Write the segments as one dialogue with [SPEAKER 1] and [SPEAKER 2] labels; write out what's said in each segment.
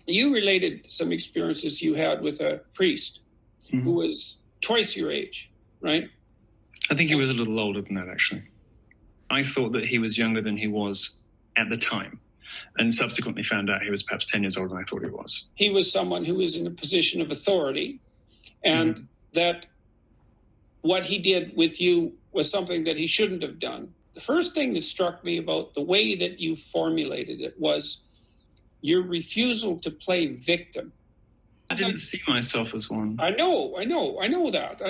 [SPEAKER 1] you related some experiences you had with a priest who was twice your age, right?
[SPEAKER 2] I think he was a little older than that, actually. I thought that he was younger than he was at the time, and subsequently found out he was perhaps 10 years older than I thought he was.
[SPEAKER 1] He was someone who was in a position of authority, and that what he did with you was something that he shouldn't have done. The first thing that struck me about the way that you formulated it was your refusal to play victim.
[SPEAKER 2] I didn't see myself as one.
[SPEAKER 1] I know that.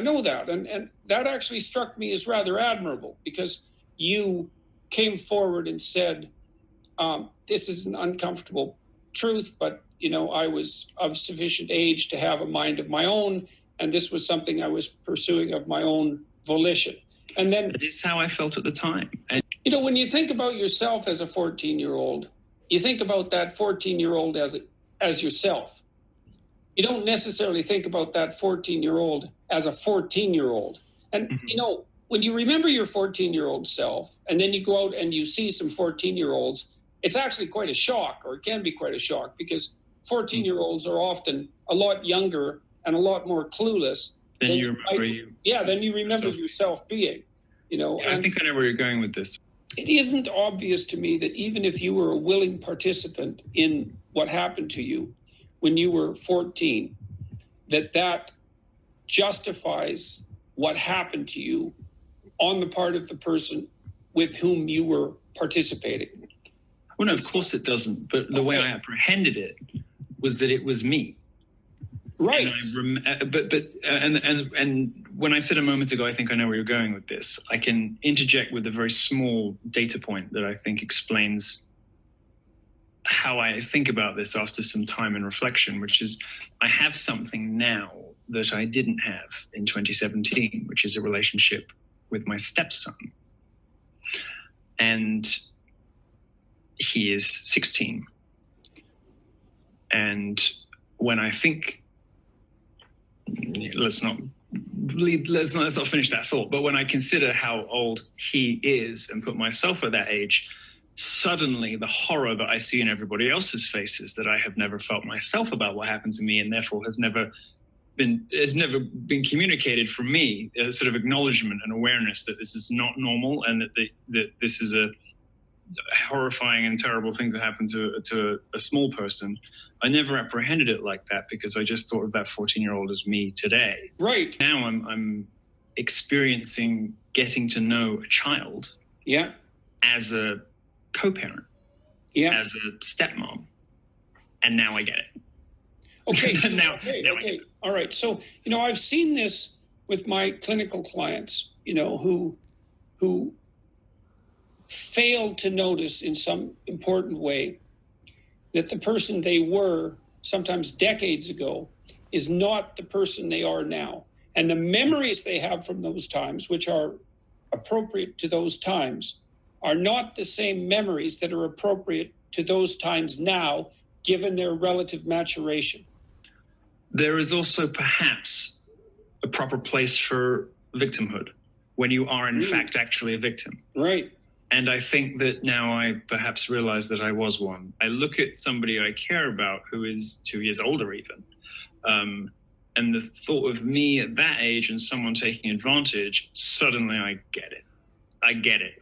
[SPEAKER 1] And that actually struck me as rather admirable, because you came forward and said, this is an uncomfortable truth, but, I was of sufficient age to have a mind of my own, and this was something I was pursuing of my own volition. And then...
[SPEAKER 2] That is how I felt at the time.
[SPEAKER 1] When you think about yourself as a 14-year-old, you think about that 14-year-old as yourself. You don't necessarily think about that 14-year-old as a 14-year-old. And, when you remember your 14-year-old self, and then you go out and you see some 14-year-olds, it's actually quite a shock, or it can be quite a shock, because 14-year-olds are often a lot younger and a lot more clueless
[SPEAKER 2] than you
[SPEAKER 1] remember yourself being.
[SPEAKER 2] I think I know where you're going with this.
[SPEAKER 1] It isn't obvious to me that even if you were a willing participant in what happened to you when you were 14, that justifies what happened to you on the part of the person with whom you were participating.
[SPEAKER 2] Well, no, of course it doesn't. But the way I apprehended it was that it was me.
[SPEAKER 1] Right.
[SPEAKER 2] And when I said a moment ago, I think I know where you're going with this, I can interject with a very small data point that I think explains how I think about this after some time and reflection, which is I have something now that I didn't have in 2017, which is a relationship with my stepson. And he is 16. And when I think, let's not finish that thought. But when I consider how old he is and put myself at that age, suddenly the horror that I see in everybody else's faces that I have never felt myself about what happened to me, and therefore has never been communicated from me, a sort of acknowledgement and awareness that this is not normal, and that this is a horrifying and terrible thing to happen to a small person. I never apprehended it like that, because I just thought of that 14-year-old as me today.
[SPEAKER 1] Right.
[SPEAKER 2] Now I'm experiencing getting to know a child as a co-parent, as a stepmom. And now I get it.
[SPEAKER 1] Okay. Okay. All right. So, I've seen this with my clinical clients, who failed to notice in some important way that the person they were sometimes decades ago is not the person they are now. And the memories they have from those times, which are appropriate to those times, are not the same memories that are appropriate to those times now, given their relative maturation.
[SPEAKER 2] There is also perhaps a proper place for victimhood when you are in fact actually a victim.
[SPEAKER 1] Right.
[SPEAKER 2] And I think that now I perhaps realize that I was one. I look at somebody I care about who is 2 years older even, and the thought of me at that age and someone taking advantage, suddenly I get it.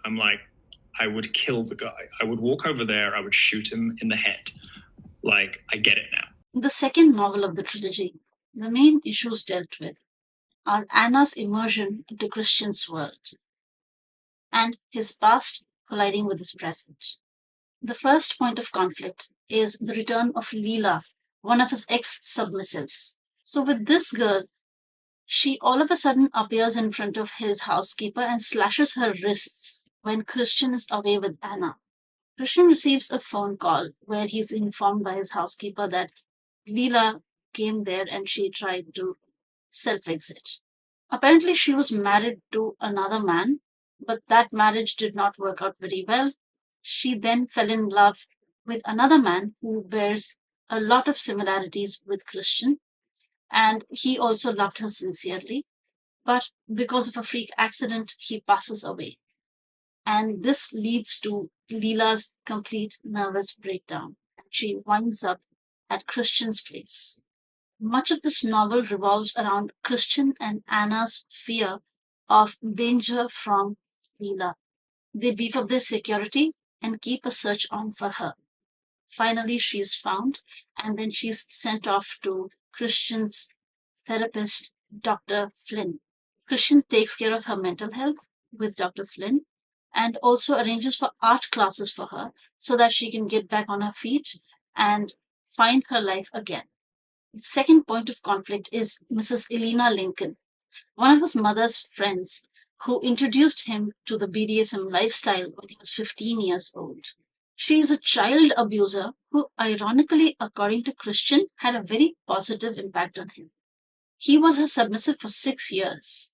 [SPEAKER 2] I'm like, I would kill the guy. I would walk over there, I would shoot him in the head. Like, I get it now.
[SPEAKER 3] The second novel of the trilogy, the main issues dealt with are Anna's immersion into Christian's world and his past colliding with his present. The first point of conflict is the return of Leela, one of his ex-submissives. So with this girl, she all of a sudden appears in front of his housekeeper and slashes her wrists when Christian is away with Anna. Christian receives a phone call where he's informed by his housekeeper that Leela came there and she tried to self-exit. Apparently, she was married to another man, but that marriage did not work out very well. She then fell in love with another man who bears a lot of similarities with Christian, and he also loved her sincerely. But because of a freak accident, he passes away. And this leads to Leela's complete nervous breakdown. She winds up at Christian's place. Much of this novel revolves around Christian and Anna's fear of danger from Leela. They beef up their security and keep a search on for her. Finally, she is found, and then she's sent off to Christian's therapist, Dr. Flynn. Christian takes care of her mental health with Dr. Flynn and also arranges for art classes for her so that she can get back on her feet and find her life again. The second point of conflict is Mrs. Elena Lincoln, one of his mother's friends who introduced him to the BDSM lifestyle when he was 15 years old. She is a child abuser who, ironically, according to Christian, had a very positive impact on him. He was her submissive for 6 years.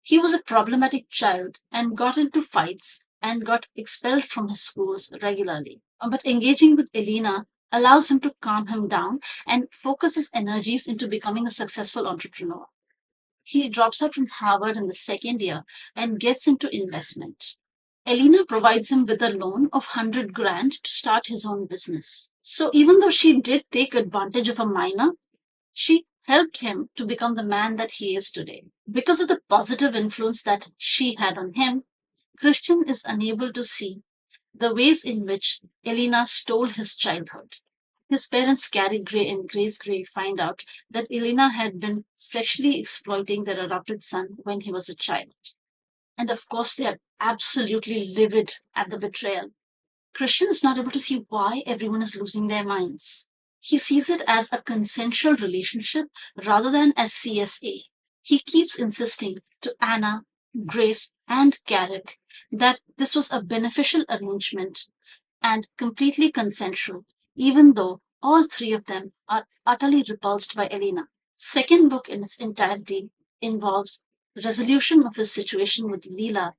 [SPEAKER 3] He was a problematic child and got into fights and got expelled from his schools regularly. But engaging with Elena allows him to calm him down and focus his energies into becoming a successful entrepreneur. He drops out from Harvard in the second year and gets into investment. Elena provides him with a loan of 100 grand to start his own business. So even though she did take advantage of a minor, she helped him to become the man that he is today. Because of the positive influence that she had on him, Christian is unable to see the ways in which Elena stole his childhood. His parents, Carrie Gray and Grace Gray, find out that Elena had been sexually exploiting their adopted son when he was a child. And of course, they are absolutely livid at the betrayal. Christian is not able to see why everyone is losing their minds. He sees it as a consensual relationship rather than as CSA. He keeps insisting to Anna, Grace, and Carrick that this was a beneficial arrangement and completely consensual, even though all three of them are utterly repulsed by Elena. Second book in its entirety involves resolution of his situation with Leela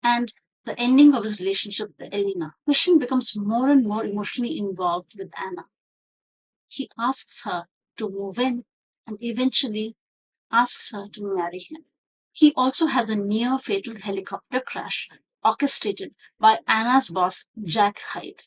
[SPEAKER 3] and the ending of his relationship with Elena. Christian becomes more and more emotionally involved with Anna. He asks her to move in and eventually asks her to marry him. He also has a near fatal helicopter crash orchestrated by Anna's boss, Jack Hyde.